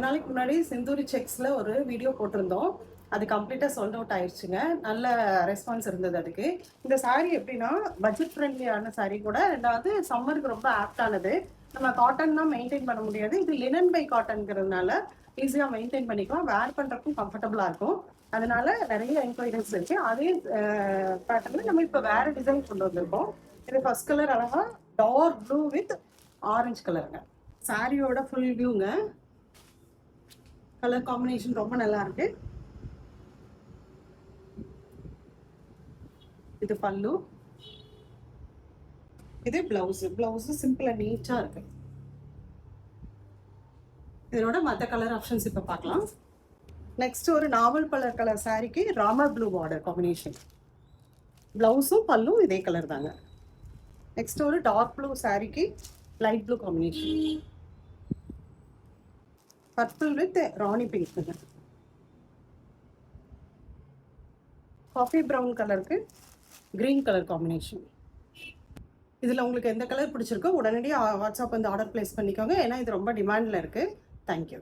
நாளைக்கு முன்னாடி சிந்தூரி செக்ஸில் ஒரு வீடியோ போட்டிருந்தோம். அது கம்ப்ளீட்டாக சோல்ட் அவுட் ஆயிடுச்சுங்க. நல்ல ரெஸ்பான்ஸ் இருந்தது அதுக்கு. இந்த சாரீ எப்படின்னா பட்ஜெட் ஃப்ரெண்ட்லியான சாரீ கூட, ரெண்டாவது சம்மருக்கு ரொம்ப ஆப்டானது. நம்ம காட்டன் தான் மெயின்டைன் பண்ண முடியாது, இது லினன் பை காட்டன்ங்கிறதுனால ஈஸியாக மெயின்டைன் பண்ணிக்கலாம், வேர் பண்ணுறதுக்கும் கம்ஃபர்டபுளாக இருக்கும். அதனால நிறைய என்கொயரிஸ் இருக்கு. அதே பேட்டர்னில் நம்ம இப்போ வேற டிசைன் கொண்டு வந்திருக்கோம். இது ஃபர்ஸ்ட் கலர் அழகா டார்க் ப்ளூ வித் ஆரஞ்சு கலருங்க. சாரியோட ஃபுல் வியூங்க. கலர் காம்பினேஷன் ரொம்ப நல்லா இருக்கு. இது பல்லு, இது பிளவுஸ். பிளவுஸ் சிம்பிள் அண்ட் நீட்டா இருக்கு. இதோட மற்ற கலர் ஆப்ஷன்ஸ் இப்ப பார்க்கலாம். நெக்ஸ்ட் ஒரு நாவல் கலர் சாரிக்கு ராமர் ப்ளூ பார்டர் காம்பினேஷன். பிளவுஸும் பல்லும் இதே கலர் தாங்க. நெக்ஸ்ட் ஒரு டார்க் ப்ளூ சாரிக்கு light blue combination. Purple with Rani pink. Coffee brown கலருக்கு கிரீன் கலர் காம்பினேஷன். இதில் உங்களுக்கு எந்த கலர் பிடிச்சிருக்கோ உடனடியாக வாட்ஸ்அப் வந்து ஆர்டர் பிளேஸ் பண்ணிக்கோங்க, ஏன்னா இது ரொம்ப டிமாண்டில் இருக்குது. தேங்க்யூ.